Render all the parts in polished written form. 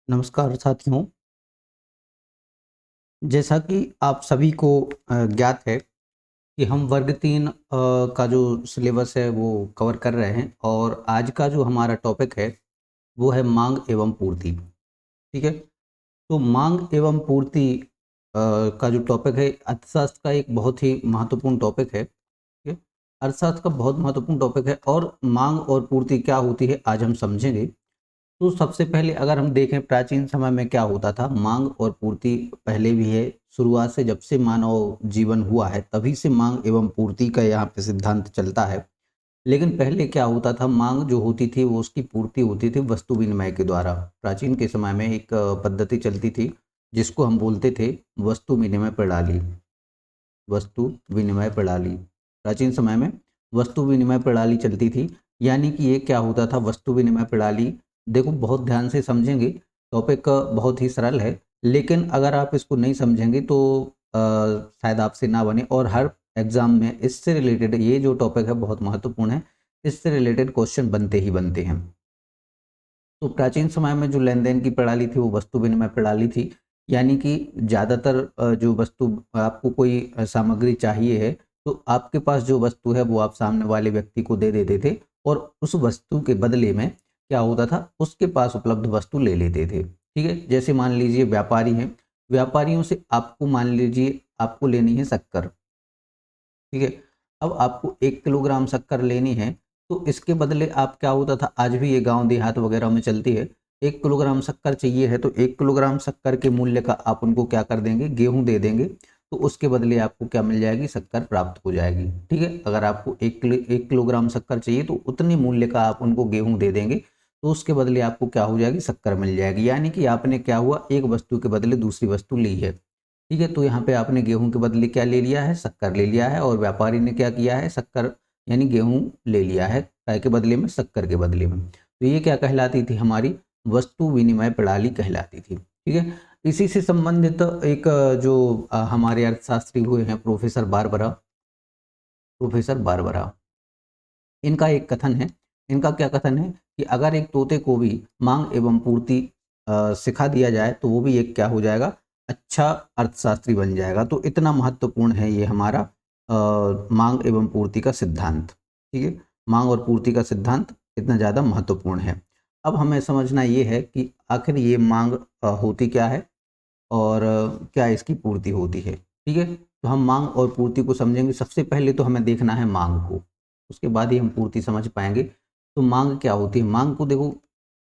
नमस्कार साथियों। जैसा कि आप सभी को ज्ञात है कि हम वर्ग 3 का जो सिलेबस है वो कवर कर रहे हैं और आज का जो हमारा टॉपिक है वो है मांग एवं पूर्ति। ठीक है। तो मांग एवं पूर्ति का जो टॉपिक है अर्थशास्त्र का एक बहुत ही महत्वपूर्ण टॉपिक है। ठीक है। अर्थशास्त्र का बहुत महत्वपूर्ण टॉपिक है और मांग और पूर्ति क्या होती है आज हम समझेंगे। तो सबसे पहले अगर हम देखें प्राचीन समय में क्या होता था, मांग और पूर्ति पहले भी है। शुरुआत से जब से मानव जीवन हुआ है तभी से मांग एवं पूर्ति का यहाँ पे सिद्धांत चलता है। लेकिन पहले क्या होता था, मांग जो होती थी वो उसकी पूर्ति होती थी वस्तु विनिमय के द्वारा। प्राचीन के समय में एक पद्धति चलती थी जिसको हम बोलते थे वस्तु विनिमय प्रणाली। वस्तु विनिमय प्रणाली प्राचीन समय में वस्तु विनिमय प्रणाली चलती थी। यानी कि ये क्या होता था, वस्तु विनिमय प्रणाली, देखो बहुत ध्यान से समझेंगे, टॉपिक बहुत ही सरल है। लेकिन अगर आप इसको नहीं समझेंगे तो शायद आपसे ना बने। और हर एग्जाम में इससे रिलेटेड ये जो टॉपिक है बहुत महत्वपूर्ण है, इससे रिलेटेड क्वेश्चन बनते ही बनते हैं। तो प्राचीन समय में जो लेन देन की प्रणाली थी वो वस्तु विनिमय प्रणाली थी। यानी कि ज़्यादातर जो वस्तु आपको कोई सामग्री चाहिए है तो आपके पास जो वस्तु है वो आप सामने वाले व्यक्ति को दे देते थे और उस वस्तु के बदले में क्या होता था, उसके पास उपलब्ध वस्तु ले लेते थे। ठीक है। जैसे मान लीजिए व्यापारी हैं, व्यापारियों से आपको मान लीजिए आपको लेनी है शक्कर। ठीक है। अब आपको 1 किलोग्राम शक्कर लेनी है तो इसके बदले आप क्या होता था, आज भी ये गांव देहात वगैरह में चलती है। 1 किलोग्राम शक्कर चाहिए है तो 1 किलोग्राम शक्कर के मूल्य का आप उनको क्या कर देंगे, गेहूं दे देंगे। तो उसके बदले आपको क्या मिल जाएगी, शक्कर प्राप्त हो जाएगी। ठीक है। अगर आपको 1 किलोग्राम शक्कर चाहिए तो उतने मूल्य का आप उनको गेहूं दे देंगे तो उसके बदले आपको क्या हो जाएगी, शक्कर मिल जाएगी। यानी कि आपने क्या हुआ, एक वस्तु के बदले दूसरी वस्तु ली है। ठीक है। तो यहाँ पे आपने गेहूं के बदले क्या ले लिया है, शक्कर ले लिया है। और व्यापारी ने क्या किया है, शक्कर यानी गेहूं ले लिया है, काय के बदले में, शक्कर के बदले में। तो ये क्या कहलाती थी, हमारी वस्तु विनिमय प्रणाली कहलाती थी। ठीक है। इसी से संबंधित एक जो हमारे अर्थशास्त्री हुए हैं प्रोफेसर बारबरा, इनका एक कथन है। इनका क्या कथन है कि अगर एक तोते को भी मांग एवं पूर्ति सिखा दिया जाए तो वो भी एक क्या हो जाएगा, अच्छा अर्थशास्त्री बन जाएगा। तो इतना महत्वपूर्ण है ये हमारा मांग एवं पूर्ति का सिद्धांत। ठीक है। मांग और पूर्ति का सिद्धांत इतना ज़्यादा महत्वपूर्ण है। अब हमें समझना ये है कि आखिर ये मांग होती क्या है और क्या इसकी पूर्ति होती है। ठीक है। तो हम मांग और पूर्ति को समझेंगे। सबसे पहले तो हमें देखना है मांग को, उसके बाद ही हम पूर्ति समझ पाएंगे। तो मांग क्या होती है, मांग को देखो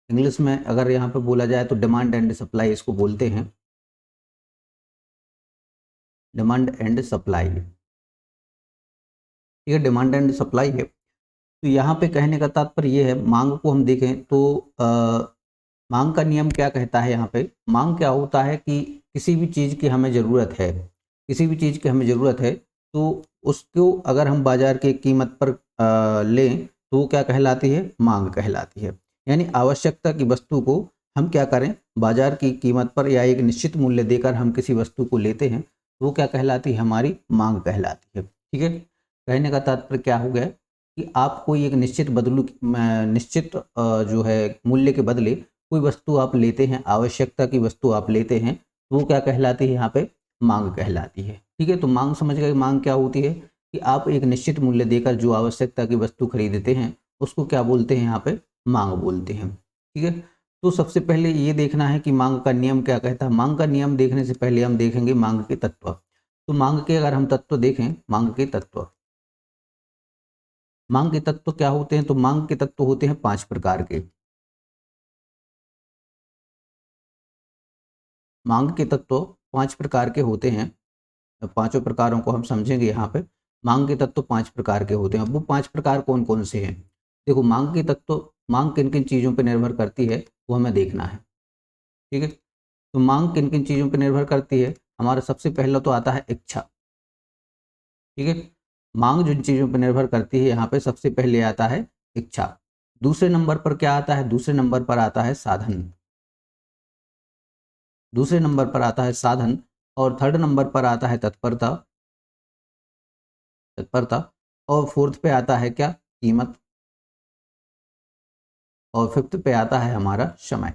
इंग्लिश में अगर यहाँ पे बोला जाए तो डिमांड एंड सप्लाई इसको बोलते हैं। डिमांड एंड सप्लाई, ठीक है, डिमांड एंड सप्लाई है। तो यहाँ पे कहने का तात्पर्य ये है, मांग को हम देखें तो मांग का नियम क्या कहता है। यहाँ पे मांग क्या होता है कि किसी भी चीज़ की हमें ज़रूरत है, किसी भी चीज़ की हमें ज़रूरत है तो उसको अगर हम बाजार की कीमत पर लें तो वो क्या कहलाती है, मांग कहलाती है। यानी आवश्यकता की वस्तु को हम क्या करें, बाजार की कीमत पर या एक निश्चित मूल्य देकर हम किसी वस्तु को लेते हैं तो वो क्या कहलाती है, हमारी मांग कहलाती है। ठीक है। कहने का तात्पर्य क्या हो गया कि आप कोई एक निश्चित जो है मूल्य के बदले कोई वस्तु आप लेते हैं, आवश्यकता की वस्तु आप लेते हैं तो वो क्या कहलाती है, यहाँ पे मांग कहलाती है। ठीक है। तो मांग समझ गए, मांग क्या होती है कि आप एक निश्चित मूल्य देकर जो आवश्यकता की वस्तु खरीदते हैं उसको क्या बोलते हैं, यहाँ पे मांग बोलते हैं। ठीक है। तो सबसे पहले ये देखना है कि मांग का नियम क्या कहता है। मांग का नियम देखने से पहले हम देखेंगे मांग के तत्व। तो मांग के अगर हम तत्व देखें, मांग के तत्व क्या होते हैं, तो मांग के तत्व होते हैं 5 प्रकार के। मांग के तत्व 5 प्रकार के होते हैं। पांचों प्रकारों को हम समझेंगे यहाँ पे। मांग के तत्व 5 प्रकार के होते हैं। अब वो 5 प्रकार कौन कौन से हैं, देखो मांग के तत्व, मांग किन किन चीज़ों पर निर्भर करती है वो हमें देखना है। ठीक है। तो मांग किन किन चीज़ों पर निर्भर करती है, हमारा सबसे पहला तो आता है इच्छा। ठीक है। मांग जिन चीज़ों पर निर्भर करती है यहाँ पे सबसे पहले आता है इच्छा। दूसरे नंबर पर क्या आता है, दूसरे नंबर पर आता है साधन। दूसरे नंबर पर आता है साधन। और थर्ड नंबर पर आता है तत्परता। तत्परता। और फोर्थ पे आता है क्या, कीमत। और फिफ्थ पे आता है हमारा समय।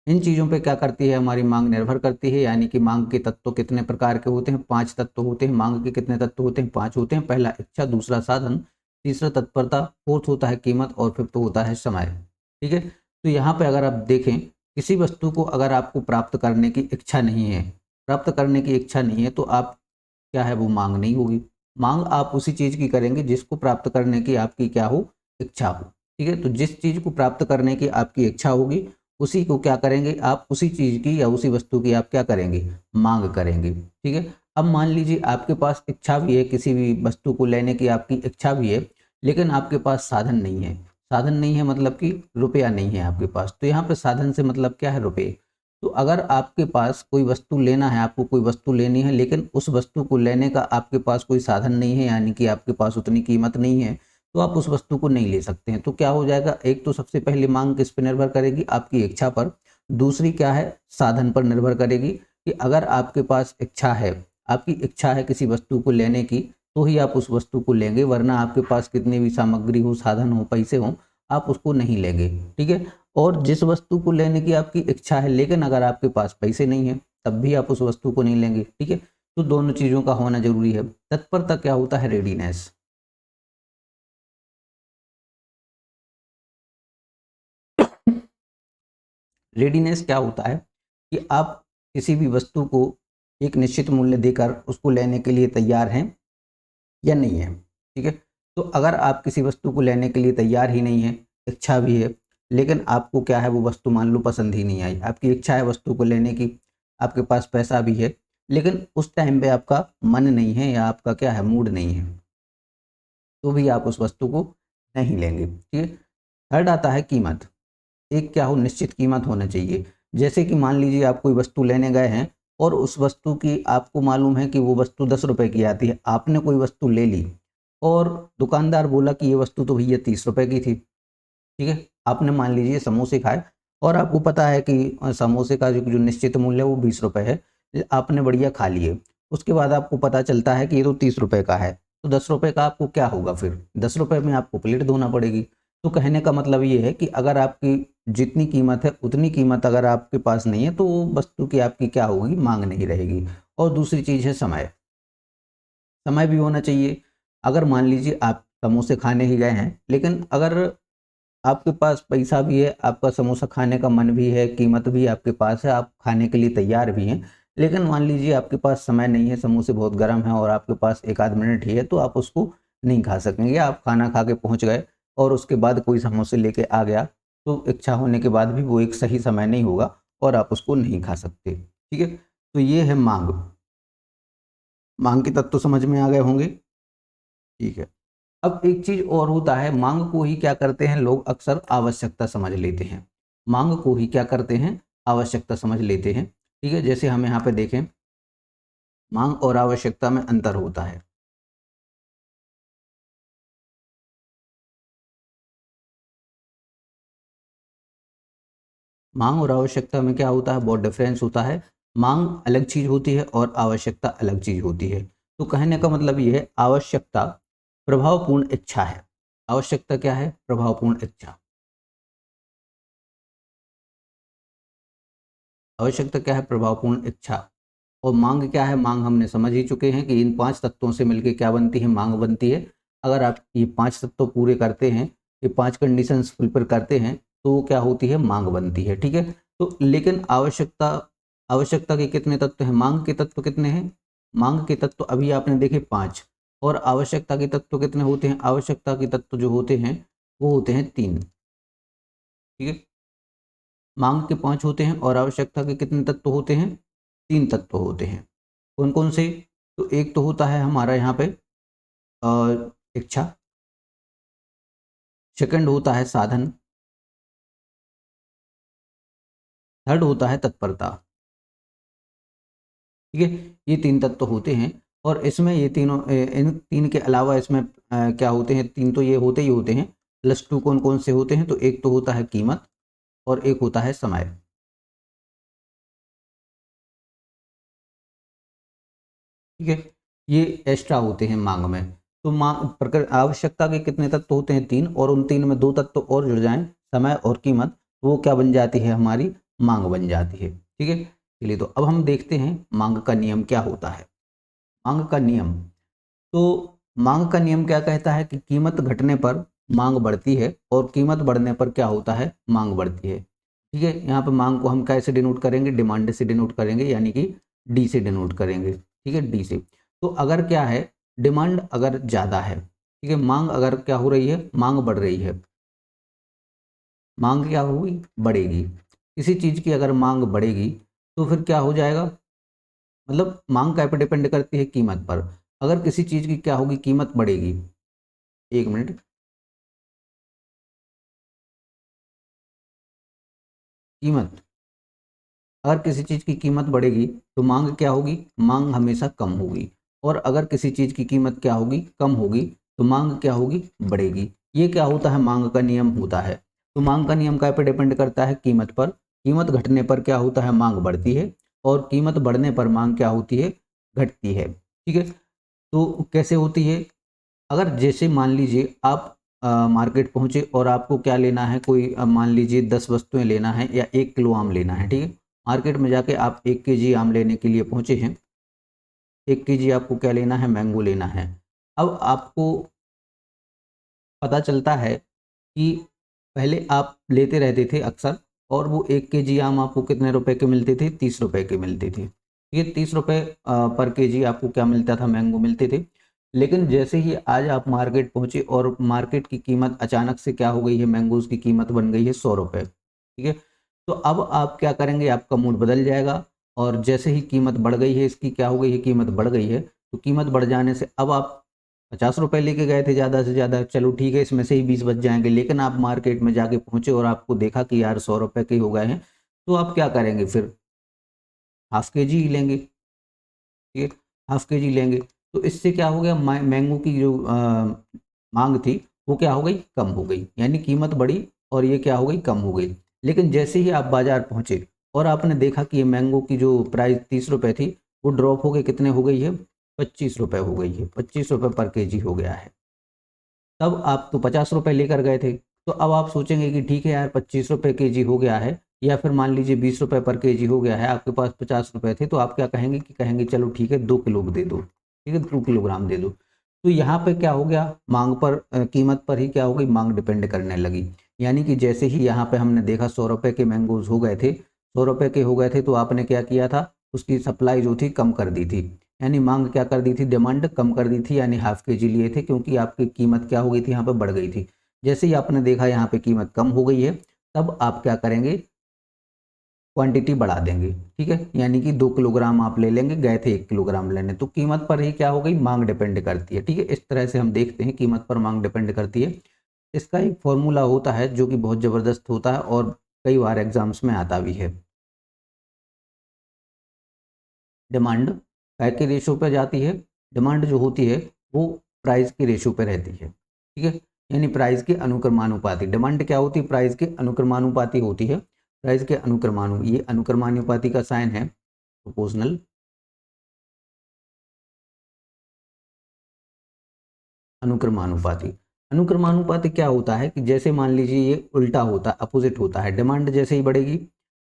इन चीज़ों पे क्या करती है हमारी मांग निर्भर करती है, यानी कि मांग के तत्व कितने प्रकार के होते हैं, 5 तत्व होते हैं। मांग के कितने तत्व होते हैं, 5 होते हैं। पहला इच्छा, दूसरा साधन, तीसरा तत्परता, फोर्थ होता है कीमत और फिफ्थ होता है समय। ठीक है, तो यहाँ पे अगर आप देखें, किसी वस्तु को अगर आपको प्राप्त करने की इच्छा नहीं है, प्राप्त करने की इच्छा नहीं है, तो आप क्या है वो मांग नहीं होगी। मांग आप उसी चीज़ की करेंगे जिसको प्राप्त करने की आपकी क्या हो, इच्छा हो। ठीक है, तो जिस चीज़ को प्राप्त करने की आपकी इच्छा होगी उसी को क्या करेंगे आप, उसी चीज़ की या उसी वस्तु की आप क्या करेंगे, मांग करेंगे। ठीक है, अब मान लीजिए आपके पास इच्छा भी है, किसी भी वस्तु को लेने की आपकी इच्छा भी है, लेकिन आपके पास साधन नहीं है। साधन नहीं है मतलब कि रुपया नहीं है आपके पास। तो यहाँ पे साधन से मतलब क्या है, रुपये। तो अगर आपके पास कोई वस्तु लेना है, आपको कोई वस्तु लेनी है, लेकिन उस वस्तु को लेने का आपके पास कोई साधन नहीं है, यानी कि आपके पास उतनी कीमत नहीं है, तो आप उस वस्तु को नहीं ले सकते हैं। तो क्या हो जाएगा, एक तो सबसे पहले मांग किस पर निर्भर करेगी, आपकी इच्छा पर। दूसरी क्या है, साधन पर निर्भर करेगी, कि अगर आपके पास इच्छा है, आपकी इच्छा है किसी वस्तु को लेने की, तो ही आप उस वस्तु को लेंगे, वरना आपके पास कितनी भी सामग्री हो, साधन हो, पैसे हो, आप उसको नहीं लेंगे। ठीक है, और जिस वस्तु को लेने की आपकी इच्छा है, लेकिन अगर आपके पास पैसे नहीं है, तब भी आप उस वस्तु को नहीं लेंगे। ठीक है, तो दोनों चीज़ों का होना जरूरी है। तत्परता क्या होता है, रेडीनेस। रेडीनेस क्या होता है कि आप किसी भी वस्तु को एक निश्चित मूल्य देकर उसको लेने के लिए तैयार हैं या नहीं है। ठीक है, तो अगर आप किसी वस्तु को लेने के लिए तैयार ही नहीं है, इच्छा भी है, लेकिन आपको क्या है वो वस्तु मान लो पसंद ही नहीं आई, आपकी इच्छा है वस्तु को लेने की, आपके पास पैसा भी है, लेकिन उस टाइम पे आपका मन नहीं है या आपका क्या है मूड नहीं है, तो भी आप उस वस्तु को नहीं लेंगे। ठीक है, थर्ड आता है कीमत। एक क्या हो, निश्चित कीमत होना चाहिए। जैसे कि मान लीजिए आप कोई वस्तु लेने गए हैं और उस वस्तु की आपको मालूम है कि वो वस्तु 10 रुपए की आती है, आपने कोई वस्तु ले ली और दुकानदार बोला कि ये वस्तु तो भैया 30 रुपए की थी। ठीक है, आपने मान लीजिए समोसे खाए और आपको पता है कि समोसे का जो जो निश्चित मूल्य है वो 20 रुपए है, आपने बढ़िया खा लिए। उसके बाद आपको पता चलता है कि ये तो 30 रुपए का है, तो 10 रुपए का आपको क्या होगा, फिर 10 रुपए में आपको प्लेट धोना पड़ेगी। तो कहने का मतलब ये है कि अगर आपकी जितनी कीमत है उतनी कीमत अगर आपके पास नहीं है, तो वो वस्तु की आपकी क्या होगी, मांग नहीं रहेगी। और दूसरी चीज़ है समय। समय भी होना चाहिए। अगर मान लीजिए आप समोसे खाने ही गए हैं, लेकिन अगर आपके पास पैसा भी है, आपका समोसा खाने का मन भी है, कीमत भी आपके पास है, आप खाने के लिए तैयार भी हैं, लेकिन मान लीजिए आपके पास समय नहीं है, समोसे बहुत गर्म हैं और आपके पास एक आध मिनट ही है, तो आप उसको नहीं खा सकेंगे। आप खाना खा के पहुँच गए और उसके बाद कोई समोसे लेके आ गया, तो इच्छा होने के बाद भी वो एक सही समय नहीं होगा और आप उसको नहीं खा सकते। ठीक है, तो ये है मांग। मांग के तत्व समझ में आ गए होंगे। ठीक है, अब एक चीज और होता है, मांग को ही क्या करते हैं लोग अक्सर आवश्यकता समझ लेते हैं। मांग को ही क्या करते हैं, आवश्यकता समझ लेते हैं। ठीक है, जैसे हम यहाँ पे देखें, मांग और आवश्यकता में अंतर होता है। मांग और आवश्यकता में क्या होता है, बहुत डिफरेंस होता है। मांग अलग चीज होती है और आवश्यकता अलग चीज होती है। तो कहने का मतलब ये है, आवश्यकता प्रभावपूर्ण इच्छा है। आवश्यकता क्या है, प्रभावपूर्ण इच्छा। आवश्यकता क्या है, प्रभावपूर्ण इच्छा। और मांग क्या है, मांग हमने समझ ही चुके हैं कि इन 5 तत्वों से मिलकर क्या बनती है, मांग बनती है। अगर आप ये 5 तत्व पूरे करते हैं, ये 5 कंडीशंस फुलफिल करते हैं, तो वो क्या होती है, मांग बनती है। ठीक है, तो लेकिन आवश्यकता, आवश्यकता के कितने तत्व हैं, मांग के तत्व कितने हैं, मांग के तत्व अभी आपने देखे 5, और आवश्यकता के तत्व कितने होते हैं, आवश्यकता के तत्व जो होते हैं वो होते हैं 3। ठीक है, मांग के 5 होते हैं और आवश्यकता के कितने तत्व होते हैं, 3 तत्व होते हैं। कौन कौन से, तो एक तो होता है हमारा यहाँ पे इच्छा, सेकंड होता है साधन, थर्ड होता है तत्परता। ठीक है, ये 3 तत्व होते हैं। और इसमें ये तीनों इन 3 के अलावा इसमें क्या होते हैं, 3 तो ये होते ही होते हैं, +2 कौन कौन से होते हैं, तो एक तो होता है कीमत और एक होता है समय। ठीक है, ये एक्स्ट्रा होते हैं मांग में। तो मांग प्रकार आवश्यकता के कितने तत्व होते हैं, 3, और उन 3 में 2 तत्व और जुड़ जाएं, समय और कीमत, तो वो क्या बन जाती है हमारी मांग बन जाती है। ठीक है, चलिए तो अब हम देखते हैं मांग का नियम क्या होता है। मांग का नियम, तो मांग का नियम क्या कहता है कि कीमत घटने पर मांग बढ़ती है और कीमत बढ़ने पर क्या होता है, मांग बढ़ती है। ठीक है, यहाँ पे मांग को हम कैसे डिनोट करेंगे, डिमांड से डिनोट करेंगे, यानी कि डी से डिनोट करेंगे। ठीक है, डी से। तो अगर क्या है, डिमांड अगर ज़्यादा है, ठीक है, मांग अगर क्या हो रही है, मांग बढ़ रही है, मांग क्या होगी, बढ़ेगी। किसी चीज़ की अगर मांग बढ़ेगी तो फिर क्या हो जाएगा, मतलब मांग क्या पे डिपेंड करती है, कीमत पर। अगर किसी चीज़ की क्या होगी, कीमत बढ़ेगी, एक मिनट, कीमत, अगर किसी चीज़ की कीमत बढ़ेगी तो मांग क्या होगी, मांग हमेशा कम होगी। और अगर किसी चीज़ की कीमत क्या होगी, कम होगी, तो मांग क्या होगी, बढ़ेगी। ये क्या होता है, मांग का नियम होता है। तो मांग का नियम क्या पे डिपेंड करता है, कीमत पर। कीमत घटने पर क्या होता है, मांग बढ़ती है, और कीमत बढ़ने पर मांग क्या होती है, घटती है। ठीक है, तो कैसे होती है, अगर जैसे मान लीजिए आप मार्केट पहुंचे और आपको क्या लेना है, कोई मान लीजिए 10 वस्तुएं लेना है या 1 किलो आम लेना है। ठीक है, मार्केट में जाके आप 1 केजी आम लेने के लिए पहुंचे हैं, 1 केजी आपको क्या लेना है, मैंगो लेना है। अब आपको पता चलता है कि पहले आप लेते रहते थे अक्सर, और वो 1 केजी आम आपको कितने रुपए के मिलते थे, 30 रुपए के मिलते थे। ये 30 रुपए पर केजी आपको क्या मिलता था, मैंगो मिलते थे। लेकिन जैसे ही आज आप मार्केट पहुंचे और मार्केट की कीमत अचानक से क्या हो गई है, मैंगोज की कीमत बन गई है 100 रुपए। ठीक है, तो अब आप क्या करेंगे, आपका मूड बदल जाएगा। और जैसे ही कीमत बढ़ गई है, इसकी क्या हो गई है, कीमत बढ़ गई है, तो कीमत बढ़ जाने से अब आप 50 रुपए लेके गए थे ज़्यादा से ज़्यादा, चलो ठीक है, इसमें से ही 20 बच जाएंगे। लेकिन आप मार्केट में जाके पहुंचे और आपको देखा कि यार 100 रुपए के हो गए हैं, तो आप क्या करेंगे, फिर हाफ के जी ही लेंगे। ठीक है, हाफ के जी लेंगे। तो इससे क्या हो गया, मैंगो की जो मांग थी वो क्या हो गई, कम हो गई, यानी कीमत बढ़ी और ये क्या हो गई, कम हो गई। लेकिन जैसे ही आप बाजार पहुंचे और आपने देखा कि ये मैंगो की जो प्राइस 30 रुपए थी, वो ड्रॉप हो गई, कितने हो गई है, 25 रुपए हो गई है, 25 रुपए पर केजी हो गया है। तब आप तो 50 रुपए लेकर गए थे, तो अब आप सोचेंगे कि ठीक है यार, 25 रुपए केजी हो गया है, या फिर मान लीजिए 20 रुपए पर केजी हो गया है, आपके पास 50 रुपए थे, तो आप क्या कहेंगे कि कहेंगे चलो ठीक है, 2 किलो दे दो, ठीक है, 2 किलोग्राम दे दो। तो यहाँ पे क्या हो गया, मांग पर कीमत पर ही क्या हो गई, मांग डिपेंड करने लगी। यानी कि जैसे ही यहाँ पे हमने देखा 100 रुपए के मैंगोज हो गए थे, 100 रुपए के हो गए थे, तो आपने क्या किया था, उसकी सप्लाई जो थी कम कर दी थी, यानी मांग क्या कर दी थी, डिमांड कम कर दी थी, यानी हाफ के जी लिए थे, क्योंकि आपकी कीमत क्या हो गई थी, यहाँ पे बढ़ गई थी। जैसे ही आपने देखा यहाँ पे कीमत कम हो गई है, तब आप क्या करेंगे, क्वांटिटी बढ़ा देंगे। ठीक है, यानी कि 2 किलोग्राम आप ले लेंगे, गए थे 1 किलोग्राम लेने, तो कीमत पर ही क्या हो गई, मांग डिपेंड करती है। ठीक है, इस तरह से हम देखते हैं कीमत पर मांग डिपेंड करती है। इसका एक फॉर्मूला होता है जो कि बहुत ज़बरदस्त होता है और कई बार एग्जाम्स में आता भी है। डिमांड काय के रेशो पे जाती है, डिमांड जो होती है वो प्राइस के रेशो पे रहती है। ठीक है, यानी प्राइस के अनुक्रमानुपाती, डिमांड क्या होती है, प्राइस के अनुक्रमानुपाती होती है। प्राइस के ये अनुक्रमानुपाती का साइन है प्रोपोर्शनल अनुक्रमानुपाती। अनुक्रमानुपाती क्या होता है कि जैसे मान लीजिए ये उल्टा होता है, अपोजिट होता है, डिमांड जैसे ही बढ़ेगी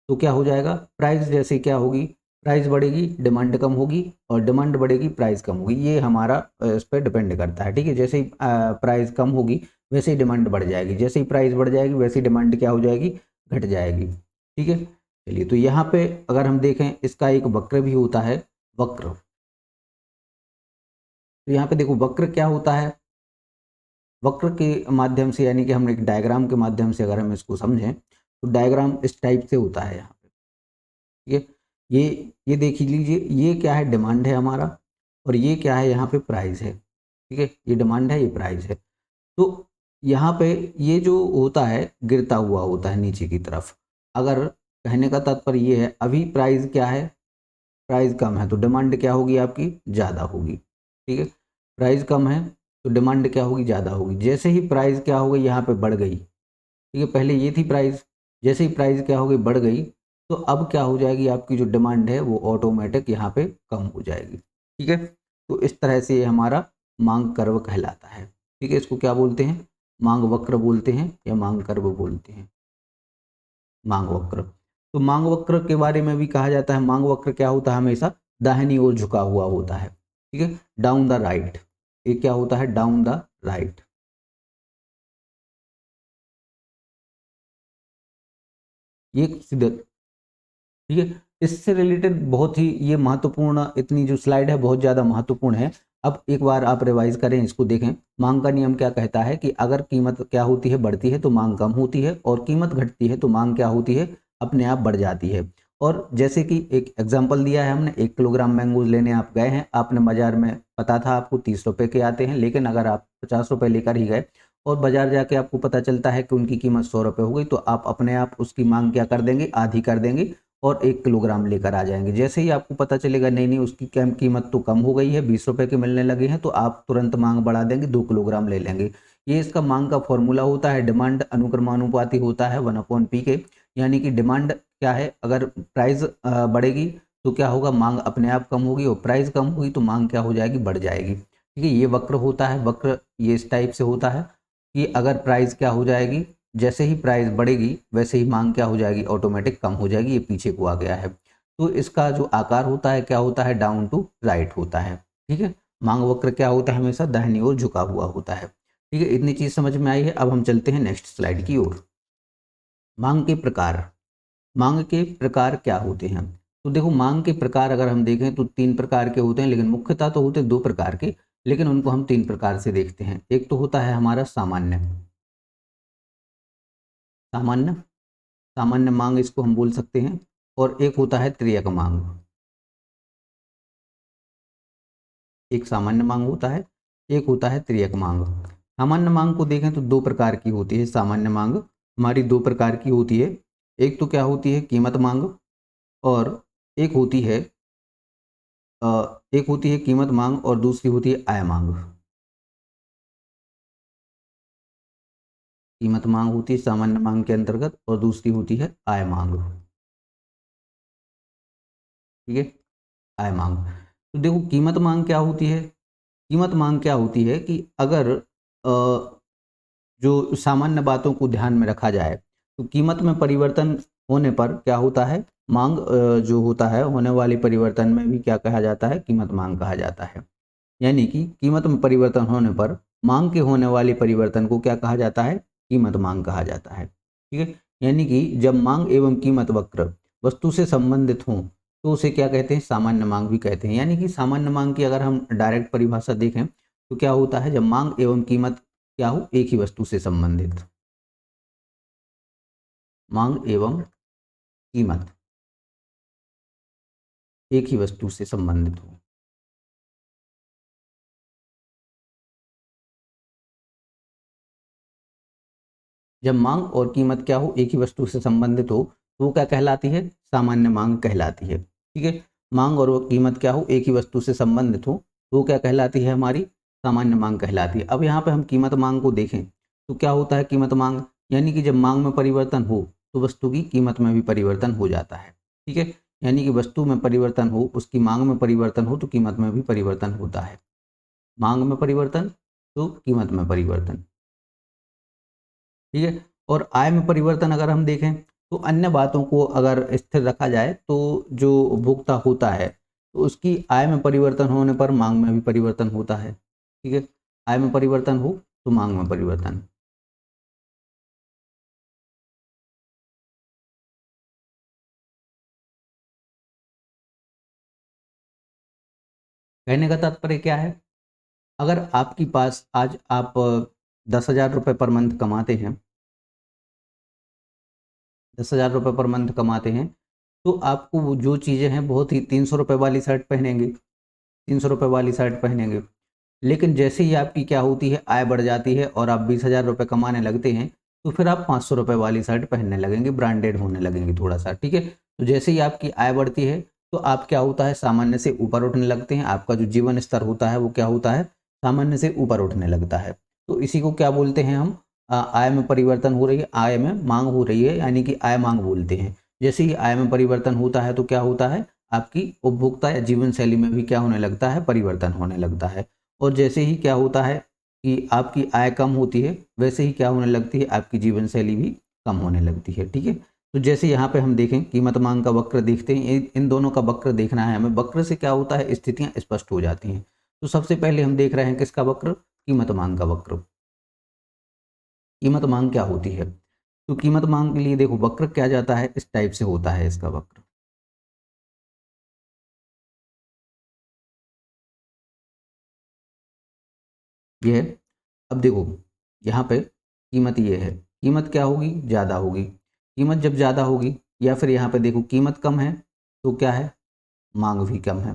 तो क्या हो जाएगा, प्राइस जैसे क्या होगी, प्राइस बढ़ेगी डिमांड कम होगी, और डिमांड बढ़ेगी प्राइस कम होगी। ये हमारा इस पर डिपेंड करता है। ठीक है, जैसे ही प्राइस कम होगी वैसे ही डिमांड बढ़ जाएगी, जैसे ही प्राइस बढ़ जाएगी वैसे ही डिमांड क्या हो जाएगी, घट जाएगी। ठीक है, चलिए तो यहाँ पे अगर हम देखें, इसका एक वक्र भी होता है, वक्र। तो यहाँ पे देखो वक्र क्या होता है, वक्र के माध्यम से, यानी कि हम एक डायग्राम के माध्यम से अगर हम इसको समझें, तो डायग्राम इस टाइप से होता है यहाँ पे। ठीक है, ये देख लीजिए, ये क्या है, डिमांड है हमारा, और ये क्या है, यहाँ पे प्राइस है। ठीक है, ये डिमांड है, ये प्राइस है। तो यहाँ पे ये जो होता है, गिरता हुआ होता है नीचे की तरफ। अगर कहने का तात्पर्य ये है, अभी प्राइस क्या है, प्राइस कम है, तो डिमांड क्या होगी, आपकी ज़्यादा होगी। ठीक है, प्राइस कम है तो डिमांड क्या होगी, ज़्यादा होगी। जैसे ही प्राइस क्या हो गई, यहाँ पे बढ़ गई, ठीक है, पहले ये थी प्राइस, जैसे ही प्राइस क्या हो गई, बढ़ गई, तो अब क्या हो जाएगी, आपकी जो डिमांड है वो ऑटोमेटिक यहाँ पे कम हो जाएगी। ठीक है, तो इस तरह से ये हमारा मांग कर्व कहलाता है। ठीक है, इसको क्या बोलते हैं, मांग वक्र बोलते हैं या मांग कर्व बोलते हैं, मांग वक्र। तो मांग वक्र के बारे में भी कहा जाता है, मांग वक्र क्या होता है, हमेशा दाहिनी ओर झुका हुआ होता है, ठीक है, डाउन द राइट। ये क्या होता है, डाउन द राइट। ये सीधे, ठीक है। इससे रिलेटेड बहुत ही ये महत्वपूर्ण, इतनी जो स्लाइड है बहुत ज़्यादा महत्वपूर्ण है। अब एक बार आप रिवाइज करें, इसको देखें। मांग का नियम क्या कहता है कि अगर कीमत क्या होती है, बढ़ती है, तो मांग कम होती है, और कीमत घटती है तो मांग क्या होती है, अपने आप बढ़ जाती है। और जैसे कि एक एग्जाम्पल दिया है हमने, 1 किलोग्राम मैंगोज लेने आप गए हैं, आपने बाजार में, पता था आपको 30 रुपये के आते हैं, लेकिन अगर आप 50 रुपये लेकर ही गए और बाजार जाके आपको पता चलता है कि उनकी कीमत 100 रुपये हो गई, तो आप अपने आप उसकी मांग क्या कर देंगे, आधी कर देंगे और 1 किलोग्राम लेकर आ जाएंगे। जैसे ही आपको पता चलेगा नहीं नहीं उसकी कीमत तो कम हो गई है, 20 रुपये के मिलने लगे हैं, तो आप तुरंत मांग बढ़ा देंगे, 2 किलोग्राम ले लेंगे। ये इसका मांग का फॉर्मूला होता है, डिमांड अनुक्रमानुपाती होता है 1/p के। यानी कि डिमांड क्या है, अगर प्राइस बढ़ेगी तो क्या होगा, मांग अपने आप कम होगी, और प्राइस कम होगी तो मांग क्या हो जाएगी, बढ़ जाएगी। ठीक है, ये वक्र होता है। वक्र ये इस टाइप से होता है कि अगर प्राइस क्या हो जाएगी, जैसे ही प्राइस बढ़ेगी वैसे ही मांग क्या हो जाएगी, ऑटोमेटिक कम हो जाएगी। ये पीछे को आ गया है। तो इसका जो आकार होता है क्या होता है, डाउन टू राइट होता है। ठीक है, मांग वक्र क्या होता है, हमेशा दाहिनी ओर झुका हुआ होता है। ठीक है, इतनी चीज समझ में आई है। अब हम चलते हैं नेक्स्ट स्लाइड की ओर। मांग के प्रकार। मांग के प्रकार क्या होते हैं, तो देखो मांग के प्रकार अगर हम देखें तो 3 प्रकार के होते हैं, लेकिन मुख्यतः तो होते हैं 2 प्रकार के, लेकिन उनको हम 3 प्रकार से देखते हैं। एक तो होता है हमारा सामान्य, सामान्य सामान्य मांग इसको हम बोल सकते हैं, और एक होता है त्रियक मांग। एक सामान्य मांग होता है, एक होता है त्रियक मांग। सामान्य मांग को देखें तो 2 प्रकार की होती है। सामान्य मांग हमारी 2 प्रकार की होती है। एक तो क्या होती है, कीमत मांग, और एक होती है एक होती है कीमत मांग, और दूसरी होती है आय मांग। कीमत मांग होती है सामान्य मांग के अंतर्गत, और दूसरी होती है आय मांग। ठीक है, आय मांग। तो देखो कीमत मांग क्या होती है, कीमत मांग क्या होती है कि अगर जो सामान्य बातों को ध्यान में रखा जाए तो कीमत में परिवर्तन होने पर क्या होता है, मांग जो होता है, होने वाले परिवर्तन में भी क्या कहा जाता है, कीमत मांग कहा जाता है। यानी कि कीमत में परिवर्तन होने पर मांग के होने वाले परिवर्तन को क्या कहा जाता है, कीमत मांग कहा जाता है। ठीक है, यानी कि जब मांग एवं कीमत वक्र वस्तु से संबंधित हों तो उसे क्या कहते हैं, सामान्य मांग भी कहते हैं। यानी कि सामान्य मांग की अगर हम डायरेक्ट परिभाषा देखें तो क्या होता है, जब मांग एवं कीमत क्या हो, एक ही वस्तु से संबंधित। मांग एवं कीमत एक ही वस्तु से संबंधित हो। जब मांग और कीमत क्या हो, एक ही वस्तु से संबंधित हो, तो वो क्या कहलाती है, सामान्य मांग कहलाती है। ठीक है, मांग और वो कीमत क्या हो, एक ही वस्तु से संबंधित हो, तो वो क्या कहलाती है, हमारी सामान्य मांग कहलाती है। अब यहाँ पे हम कीमत मांग को देखें तो क्या होता है कीमत मांग, यानी कि जब मांग में परिवर्तन हो तो वस्तु की कीमत में भी परिवर्तन हो जाता है। ठीक है, यानी कि वस्तु में परिवर्तन हो, उसकी मांग में परिवर्तन हो, तो कीमत में भी परिवर्तन होता है। मांग में परिवर्तन तो कीमत में परिवर्तन। ठीक है, और आय में परिवर्तन अगर हम देखें तो अन्य बातों को अगर स्थिर रखा जाए तो जो उपभोक्ता होता है तो उसकी आय में परिवर्तन होने पर मांग में भी परिवर्तन होता है। ठीक है, आय में परिवर्तन हो तो मांग में परिवर्तन। कहने का तात्पर्य क्या है, अगर आपके पास आज आप 10,000 रुपये पर मंथ कमाते हैं, 10,000 रुपये पर मंथ कमाते हैं, तो आपको वो जो चीज़ें हैं बहुत ही 300 रुपये वाली शर्ट पहनेंगे, 300 रुपये वाली शर्ट पहनेंगे। लेकिन जैसे ही आपकी क्या होती है, आय बढ़ जाती है और आप 20,000 रुपये कमाने लगते हैं, तो फिर आप 500 रुपये वाली शर्ट पहनने लगेंगे, ब्रांडेड होने लगेंगे थोड़ा सा। ठीक है, तो जैसे ही आपकी आय बढ़ती है तो आप क्या होता है, सामान्य से ऊपर उठने लगते हैं। आपका जो जीवन स्तर होता है वो क्या होता है, सामान्य से ऊपर उठने लगता है। तो इसी को क्या बोलते हैं हम, आय में परिवर्तन हो रही है, आय में मांग हो रही है, यानी कि आय मांग बोलते हैं। जैसे ही आय में परिवर्तन होता है तो क्या होता है, आपकी उपभोक्ता या जीवन शैली में भी क्या होने लगता है, परिवर्तन होने लगता है। और जैसे ही क्या होता है कि आपकी आय कम होती है, वैसे ही क्या होने लगती है, आपकी जीवन शैली भी कम होने लगती है। ठीक है, तो जैसे यहाँ पे हम देखें कीमत मांग का वक्र देखते हैं, इन दोनों का वक्र देखना है हमें। वक्र से क्या होता है, स्थितियां स्पष्ट हो जाती हैं। तो सबसे पहले हम देख रहे हैं किसका वक्र, कीमत मांग का वक्र। कीमत मांग क्या होती है, तो कीमत मांग के लिए देखो वक्र क्या जाता है, इस टाइप से होता है इसका वक्र। ये है। अब देखो यहाँ पे कीमत ये है, कीमत क्या होगी, ज़्यादा होगी। कीमत जब ज़्यादा होगी, या फिर यहाँ पे देखो कीमत कम है तो क्या है, मांग भी कम है।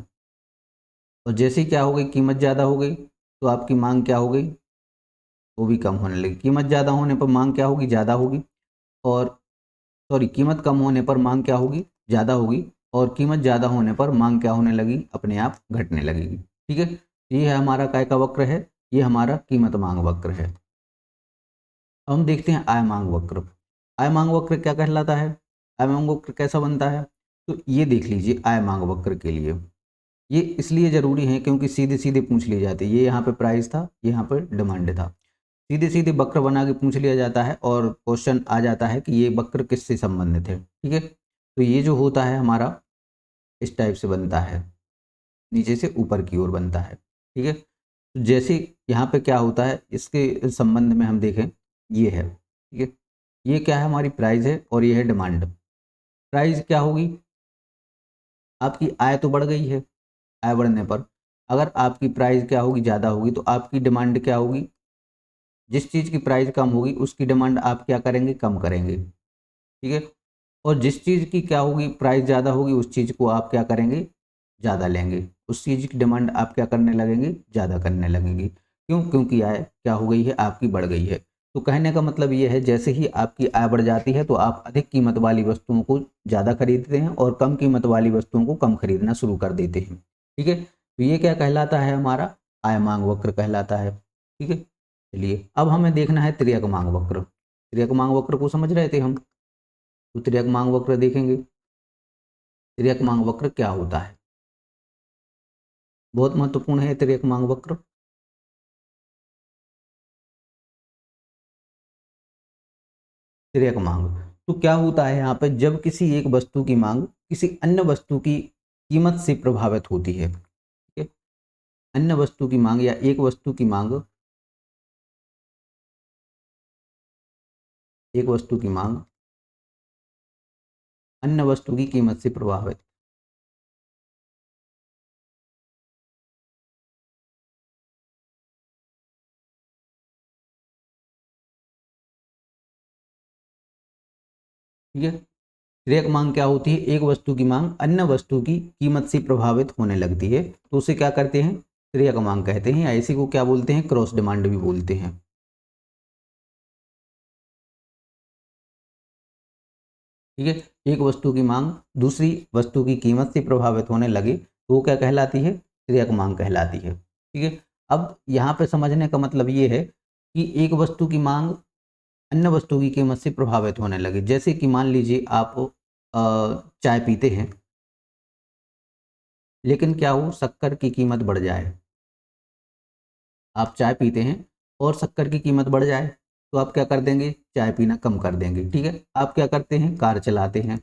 और जैसे ही क्या हो गई, कीमत ज़्यादा हो गई तो आपकी मांग क्या हो गई, वो भी कम होने लगी। कीमत ज़्यादा होने पर मांग क्या होगी, ज़्यादा होगी। और सॉरी, कीमत कम होने पर मांग क्या होगी, ज़्यादा होगी। और कीमत ज़्यादा होने पर मांग क्या होने लगी, अपने आप घटने लगेगी। ठीक है, ये है हमारा काय का वक्र है, ये हमारा कीमत मांग वक्र है। अब हम देखते हैं आय मांग वक्र। आय मांग वक्र क्या कहलाता है, आय मांग वक्र कैसा बनता है, तो ये देख लीजिए। आय मांग वक्र के लिए ये इसलिए ज़रूरी है क्योंकि सीधे सीधे पूछ ली जाती है। ये यहाँ पे प्राइस था, ये यहाँ पे डिमांड था, सीधे सीधे वक्र बना के पूछ लिया जाता है और क्वेश्चन आ जाता है कि ये वक्र किससे संबंधित है। ठीक है, तो ये जो होता है हमारा इस टाइप से बनता है, नीचे से ऊपर की ओर बनता है। ठीक है, तो जैसे यहाँ पे क्या होता है, इसके संबंध में हम देखें, ये है। ठीक है, ये क्या है, हमारी प्राइस है और ये है डिमांड। प्राइस क्या होगी, आपकी आय तो बढ़ गई है, आय बढ़ने पर अगर आपकी प्राइस क्या होगी, ज़्यादा होगी, तो आपकी डिमांड क्या होगी, जिस चीज़ की प्राइस कम होगी उसकी डिमांड आप क्या करेंगे, कम करेंगे। ठीक है, और जिस चीज़ की क्या होगी, प्राइस ज़्यादा होगी, उस चीज़ को आप क्या करेंगे, ज़्यादा लेंगे। उस चीज़ की डिमांड आप क्या करने लगेंगे, ज़्यादा करने लगेंगे। क्यों, क्योंकि आय क्या हो गई है, आपकी बढ़ गई है। तो कहने का मतलब ये है, जैसे ही आपकी आय बढ़ जाती है तो आप अधिक कीमत वाली वस्तुओं को ज़्यादा खरीदते हैं और कम कीमत वाली वस्तुओं को कम खरीदना शुरू कर देते हैं। ठीक है, तो ये क्या कहलाता है, हमारा आय मांग वक्र कहलाता है। ठीक है, चलिए अब हमें देखना है तिर्यक मांग वक्र। तिर्यक मांग वक्र को समझ रहे थे हम, तो तिर्यक मांग वक्र देखेंगे। तिर्यक मांग वक्र क्या होता है, बहुत महत्वपूर्ण है तिर्यक मांग वक्र। तिर्यक मांग, तो क्या होता है यहाँ पे, जब किसी एक वस्तु की मांग किसी अन्य वस्तु की कीमत से प्रभावित होती है। ठीक है, अन्य वस्तु की मांग या एक वस्तु की मांग, एक वस्तु की मांग अन्य वस्तु की कीमत से प्रभावित। ठीक है, तिर्यक मांग क्या होती है, एक वस्तु की मांग अन्य वस्तु की कीमत से प्रभावित होने लगती है, तो उसे क्या करते हैं, तिर्यक मांग कहते हैं, या इसी को क्या बोलते हैं, क्रॉस डिमांड भी बोलते हैं। ठीक है, एक वस्तु की मांग दूसरी वस्तु की कीमत से प्रभावित होने लगे तो वो क्या कहलाती है, तिर्यक मांग कहलाती है। ठीक है, अब यहाँ पे समझने का मतलब ये है कि एक वस्तु की मांग अन्य वस्तु की कीमत से प्रभावित होने लगे। जैसे कि मान लीजिए आप चाय पीते हैं, लेकिन क्या हो, शक्कर की कीमत बढ़ जाए। आप चाय पीते हैं और शक्कर की कीमत बढ़ जाए तो आप क्या कर देंगे, चाय पीना कम कर देंगे। ठीक है, आप क्या करते हैं, कार चलाते हैं।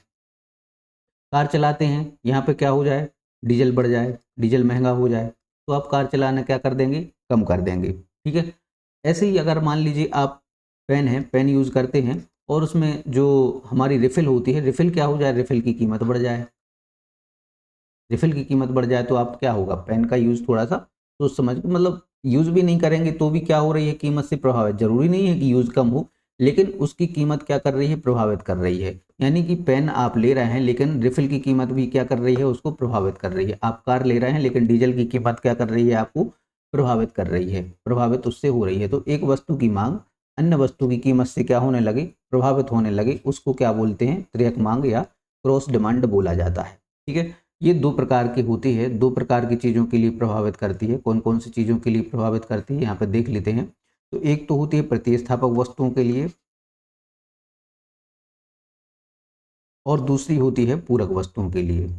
कार चलाते हैं, यहाँ पे क्या हो जाए, डीजल बढ़ जाए, डीजल महंगा हो जाए, तो आप कार चलाना क्या कर देंगे, कम कर देंगे। ठीक है, ऐसे ही अगर मान लीजिए आप पेन है, पेन यूज़ करते हैं और उसमें जो हमारी रिफ़िल होती है, रिफ़िल क्या हो जाए, रिफ़िल की कीमत बढ़ जाए। रिफ़िल की कीमत बढ़ जाए तो आप क्या होगा, पेन का यूज़ थोड़ा सा सोच समझ के, मतलब यूज़ भी नहीं करेंगे तो भी क्या हो रही है, कीमत से प्रभावित। ज़रूरी नहीं है कि यूज़ कम हो, लेकिन उसकी कीमत क्या कर रही है, प्रभावित कर रही है। यानी कि पेन आप ले रहे हैं लेकिन रिफ़िल की कीमत भी क्या कर रही है, उसको प्रभावित कर रही है। आप कार ले रहे हैं लेकिन डीजल की कीमत क्या कर रही है, आपको प्रभावित कर रही है, प्रभावित उससे हो रही है। तो एक वस्तु की मांग अन्य वस्तु की कीमत से क्या होने लगे, प्रभावित होने लगे, उसको क्या बोलते हैं, तिर्यक मांग या क्रॉस डिमांड बोला जाता है। ठीक है, ये दो प्रकार की होती है, दो प्रकार की चीज़ों के लिए प्रभावित करती है। कौन कौन सी चीज़ों के लिए प्रभावित करती है, यहाँ पे देख लेते हैं। तो एक तो होती है प्रतिस्थापक वस्तुओं के लिए और दूसरी होती है पूरक वस्तुओं के लिए।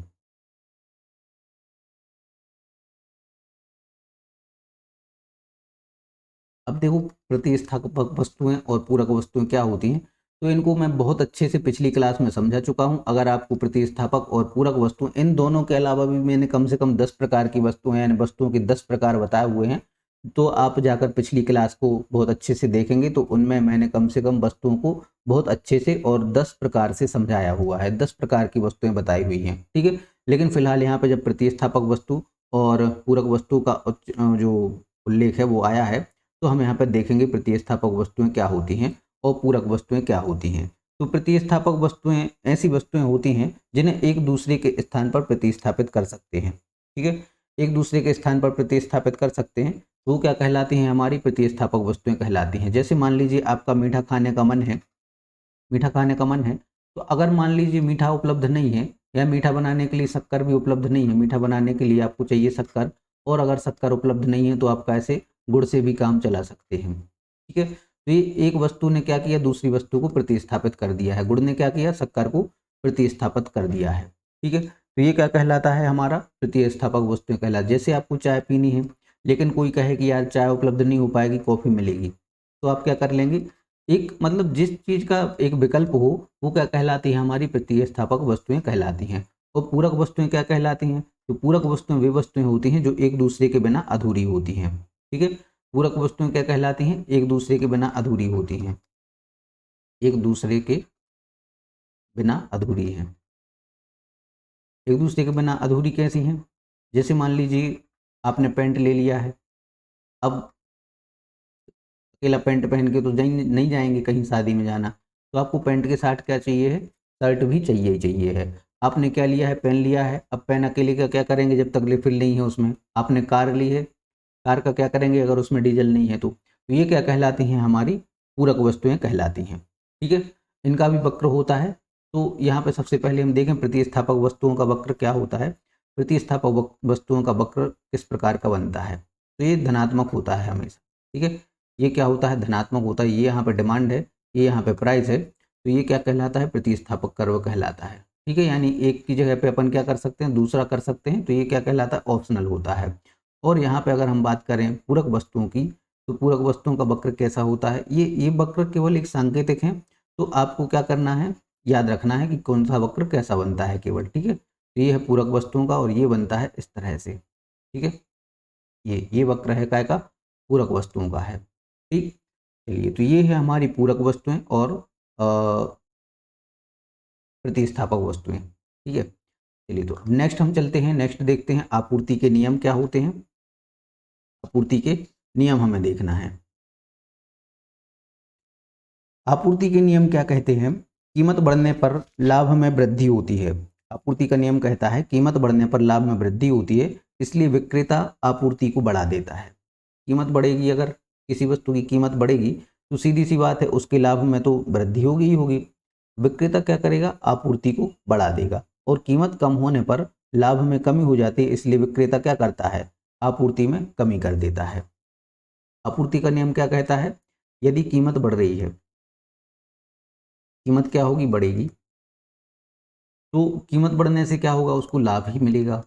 अब देखो, प्रतिस्थापक वस्तुएं और पूरक वस्तुएं क्या होती हैं। तो इनको मैं बहुत अच्छे से पिछली क्लास में समझा चुका हूँ। अगर आपको प्रतिस्थापक और पूरक वस्तु इन दोनों के अलावा भी मैंने कम से कम 10 प्रकार की वस्तुएं यानी वस्तुओं के 10 प्रकार बताए हुए हैं, तो आप जाकर पिछली क्लास को बहुत अच्छे से देखेंगे तो उनमें मैंने कम से कम वस्तुओं को बहुत अच्छे से और 10 प्रकार से समझाया हुआ है, 10 प्रकार की वस्तुएं बताई हुई हैं, ठीक है। लेकिन फिलहाल यहाँ पे जब प्रतिस्थापक वस्तु और पूरक वस्तु का जो उल्लेख है वो आया है, तो हम यहाँ पर देखेंगे प्रतिस्थापक वस्तुएं क्या होती हैं और पूरक वस्तुएं क्या होती हैं। तो प्रतिस्थापक वस्तुएं ऐसी वस्तुएं होती हैं जिन्हें एक दूसरे के स्थान पर प्रतिस्थापित कर सकते हैं, ठीक है। एक दूसरे के स्थान पर प्रतिस्थापित कर सकते हैं, वो क्या कहलाती हैं, हमारी प्रतिस्थापक वस्तुएं कहलाती हैं। जैसे मान लीजिए आपका मीठा खाने का मन है, मीठा खाने का मन है, तो अगर मान लीजिए मीठा उपलब्ध नहीं है या मीठा बनाने के लिए शक्कर भी उपलब्ध नहीं है, मीठा बनाने के लिए आपको चाहिए शक्कर, और अगर शक्कर उपलब्ध नहीं है तो आप कैसे गुड़ से भी काम चला सकते हैं, ठीक है। तो ये एक वस्तु ने क्या किया, दूसरी वस्तु को प्रतिस्थापित कर दिया है। गुड़ ने क्या किया, शक्कर को प्रतिस्थापित कर दिया है, ठीक है। तो ये क्या कहलाता है, हमारा प्रतिस्थापक वस्तुएं कहलाता है। जैसे आपको चाय पीनी है लेकिन कोई कहे कि यार चाय उपलब्ध नहीं हो पाएगी, कॉफ़ी मिलेगी, तो आप क्या कर लेंगे, एक मतलब जिस चीज़ का एक विकल्प हो वो क्या कहलाती है, हमारी प्रतिस्थापक वस्तुएं कहलाती हैं। और पूरक वस्तुएं क्या कहलाती हैं, तो पूरक वस्तुएं वे वस्तुएं होती हैं जो एक दूसरे के बिना अधूरी होती हैं, ठीक है। पूरक वस्तुएं क्या कहलाती हैं, एक दूसरे के बिना अधूरी होती हैं, एक दूसरे के बिना अधूरी हैं। एक दूसरे के बिना अधूरी कैसी हैं, जैसे मान लीजिए आपने पैंट ले लिया है, अब अकेला पैंट पहन के तो नहीं जाएंगे कहीं शादी में जाना, तो आपको पैंट के साथ क्या चाहिए है, शर्ट भी चाहिए ही चाहिए है। आपने क्या लिया है, पेन लिया है, अब पेन अकेले का क्या करेंगे जब तक रिफिल नहीं है उसमें। आपने कार ली है, कार का क्या करेंगे अगर उसमें डीजल नहीं है तो ये क्या कहलाती हैं, हमारी पूरक वस्तुएं कहलाती हैं, ठीक है। इनका भी वक्र होता है। तो यहाँ पे सबसे पहले हम देखें प्रतिस्थापक वस्तुओं का वक्र क्या होता है। प्रतिस्थापक वस्तुओं का वक्र किस प्रकार का बनता है, तो ये धनात्मक होता है हमेशा, ठीक है। ये क्या होता है, धनात्मक होता है। ये यहाँ पे डिमांड है, ये यहाँ पे प्राइस है, तो ये क्या कहलाता है, प्रतिस्थापक कर्व कहलाता है, ठीक है। यानी एक की जगह पे अपन क्या कर सकते हैं, दूसरा कर सकते हैं, तो ये क्या कहलाता है, ऑप्शनल होता है। और यहाँ पे अगर हम बात करें पूरक वस्तुओं की, तो पूरक वस्तुओं का वक्र कैसा होता है, ये वक्र केवल एक सांकेतिक है। तो आपको क्या करना है, याद रखना है कि कौन सा वक्र कैसा बनता है केवल, ठीक है। तो ये है पूरक वस्तुओं का और ये बनता है इस तरह से, ठीक है। ये वक्र है काय का, पूरक वस्तुओं का है, ठीक। चलिए, तो ये है हमारी पूरक वस्तुएं और प्रतिस्थापक वस्तुएं, ठीक है। चलिए, तो अब नेक्स्ट हम चलते हैं, नेक्स्ट देखते हैं आपूर्ति के नियम क्या होते हैं। आपूर्ति के नियम हमें देखना है। आपूर्ति के नियम क्या कहते हैं, कीमत बढ़ने पर लाभ में वृद्धि होती है। आपूर्ति का नियम कहता है कीमत बढ़ने पर लाभ में वृद्धि होती है, इसलिए विक्रेता आपूर्ति को बढ़ा देता है। कीमत बढ़ेगी, अगर किसी वस्तु की कीमत बढ़ेगी तो सीधी सी बात है उसके लाभ में तो वृद्धि होगी ही होगी। विक्रेता क्या करेगा, आपूर्ति को बढ़ा देगा। और कीमत कम होने पर लाभ में कमी हो जाती है, इसलिए विक्रेता क्या करता है, आपूर्ति में कमी कर देता है। आपूर्ति का नियम क्या कहता है, यदि कीमत बढ़ रही है, कीमत क्या होगी, बढ़ेगी, तो कीमत बढ़ने से क्या होगा, उसको लाभ ही मिलेगा।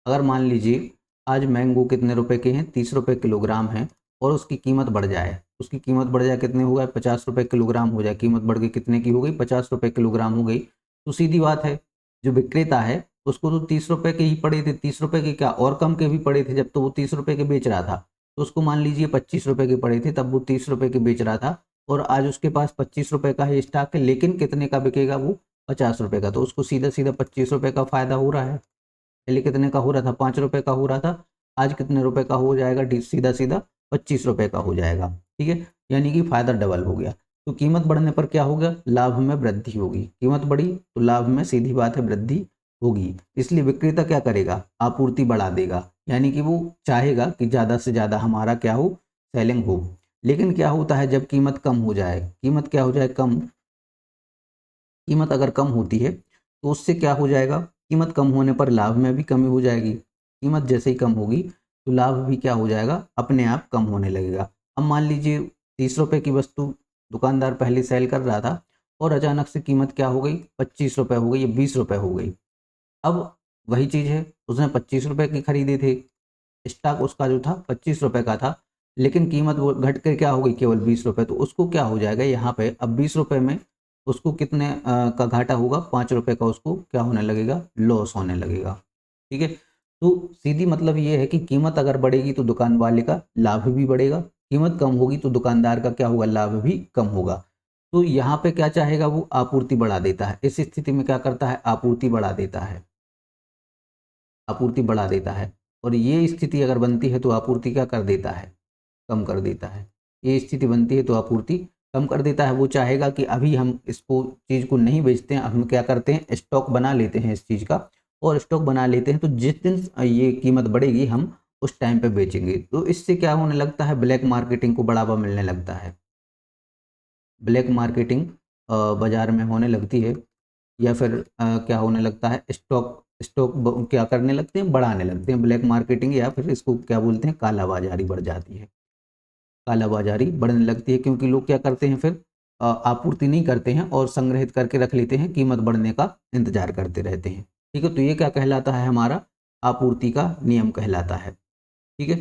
अगर मान लीजिए आज मैंगो कितने रुपए के हैं, 30 रुपये किलोग्राम है, और उसकी कीमत बढ़ जाए, उसकी कीमत बढ़ जाए, कितने हो गए, 50 रुपये किलोग्राम हो जाए, कीमत बढ़ गई, कितने की हो गई, 50 रुपये किलोग्राम हो गई, तो सीधी बात है जो विक्रेता है उसको तो 30 रुपये के ही पड़े थे, 30 रुपये के क्या और कम के भी पड़े थे, जब तो वो 30 रुपये के बेच रहा था, तो उसको मान लीजिए 25 रुपये के पड़े थे, तब वो 30 रुपये के बेच रहा था, और आज उसके पास 25 रुपये का ही स्टॉक है, लेकिन कितने का बिकेगा वो, 50 रुपये का, तो उसको सीधा सीधा 25 रुपये का फायदा हो रहा है। पहले कितने का हो रहा था, 5 रुपये का हो रहा था, आज कितने रुपए का हो जाएगा, सीधा सीधा 25 रुपये का हो जाएगा, ठीक है। यानी कि फायदा डबल हो गया। तो कीमत बढ़ने पर क्या होगा, लाभ में वृद्धि होगी। कीमत बढ़ी तो लाभ में सीधी बात है वृद्धि होगी, इसलिए विक्रेता क्या करेगा, आपूर्ति बढ़ा देगा, यानी कि वो चाहेगा कि ज़्यादा से ज़्यादा हमारा क्या हो, सेलिंग हो। लेकिन क्या होता है जब कीमत कम हो जाए, कीमत क्या हो जाए, कम, कीमत अगर कम होती है तो उससे क्या हो जाएगा, कीमत कम होने पर लाभ में भी कमी हो जाएगी। कीमत जैसे ही कम होगी तो लाभ भी क्या हो जाएगा, अपने आप कम होने लगेगा। अब मान लीजिए 30 रुपये की वस्तु दुकानदार पहले सेल कर रहा था और अचानक से कीमत क्या हो गई, 25 रुपये हो गई या 20 रुपये हो गई। अब वही चीज़ है, उसने 25 रुपये की खरीदे थे, स्टॉक उसका जो था 25 रुपये का था, लेकिन कीमत वो घट कर क्या हो गई, केवल 20 रुपये। तो उसको क्या हो जाएगा यहाँ पे, अब 20 रुपये में उसको कितने का घाटा होगा, 5 रुपये का उसको क्या होने लगेगा, लॉस होने लगेगा। ठीक है, तो सीधी मतलब ये है कि कीमत अगर बढ़ेगी तो दुकान वाले का लाभ भी बढ़ेगा, कीमत कम होगी तो दुकानदार का क्या होगा, लाभ भी कम होगा। तो यहाँ पे क्या चाहेगा वो, आपूर्ति बढ़ा देता है। इस स्थिति में क्या करता है, आपूर्ति बढ़ा देता है, आपूर्ति बढ़ा देता है। और ये स्थिति अगर बनती है तो आपूर्ति क्या कर देता है, कम कर देता है। ये स्थिति बनती है तो आपूर्ति कम कर देता है। वो चाहेगा कि अभी हम इसको चीज़ को नहीं बेचते हैं, हम क्या करते हैं, स्टॉक बना लेते हैं इस चीज़ का, और स्टॉक बना लेते हैं तो जिस दिन ये कीमत बढ़ेगी हम उस टाइम पे बेचेंगे। तो इससे क्या होने लगता है, ब्लैक मार्केटिंग को बढ़ावा मिलने लगता है। ब्लैक मार्केटिंग बाजार में होने लगती है, या फिर क्या होने लगता है, स्टॉक स्टॉक क्या करने लगते हैं, बढ़ाने लगते हैं। ब्लैक मार्केटिंग या फिर इसको क्या बोलते हैं, काला बाजारी बढ़ जाती है, काला बाजारी बढ़ने लगती है। क्योंकि लोग क्या करते हैं फिर, आपूर्ति नहीं करते हैं और संग्रहित करके रख लेते हैं, कीमत बढ़ने का इंतजार करते रहते हैं। ठीक है, तो ये क्या कहलाता है, हमारा आपूर्ति का नियम कहलाता है। ठीक है,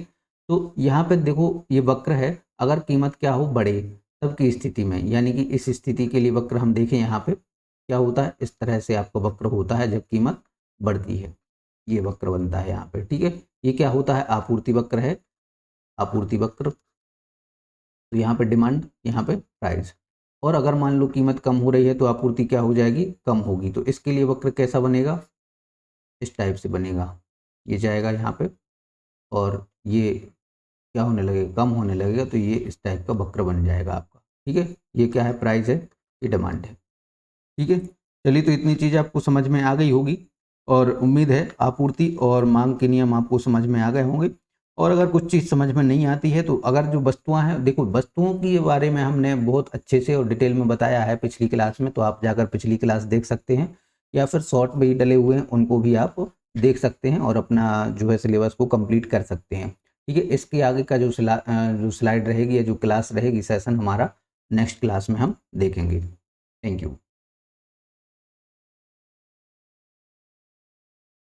तो यहाँ पे देखो ये वक्र है, अगर कीमत क्या हो, बढ़े तब की स्थिति में, यानी कि इस स्थिति के लिए वक्र हम देखें, यहाँ पे क्या होता है, इस तरह से आपका वक्र होता है जब कीमत बढ़ती है, ये वक्र बनता है यहाँ पे। ठीक है, ये क्या होता है, आपूर्ति वक्र है, आपूर्ति वक्र। तो यहाँ पे डिमांड, यहाँ पे प्राइस, और अगर मान लो कीमत कम हो रही है तो आपूर्ति क्या हो जाएगी, कम होगी। तो इसके लिए वक्र कैसा बनेगा, इस टाइप से बनेगा, ये जाएगा यहाँ पे, और ये क्या होने लगेगा, कम होने लगेगा, तो ये इस टाइप का वक्र बन जाएगा आपका। ठीक है, ये क्या है, प्राइस है, ये डिमांड है। ठीक है, चलिए, तो इतनी चीज़ आपको समझ में आ गई होगी, और उम्मीद है आपूर्ति और मांग के नियम आपको समझ में आ गए होंगे। और अगर कुछ चीज़ समझ में नहीं आती है तो अगर जो वस्तुएं हैं, देखो वस्तुओं के बारे में हमने बहुत अच्छे से और डिटेल में बताया है पिछली क्लास में, तो आप जाकर पिछली क्लास देख सकते हैं, या फिर शॉर्ट भी डले हुए हैं उनको भी आप देख सकते हैं और अपना जो है सिलेबस को कंप्लीट कर सकते हैं। ठीक है, इसके आगे का जो स्लाइड रहेगी या जो क्लास रहेगी, सेशन हमारा नेक्स्ट क्लास में हम देखेंगे। Thank you.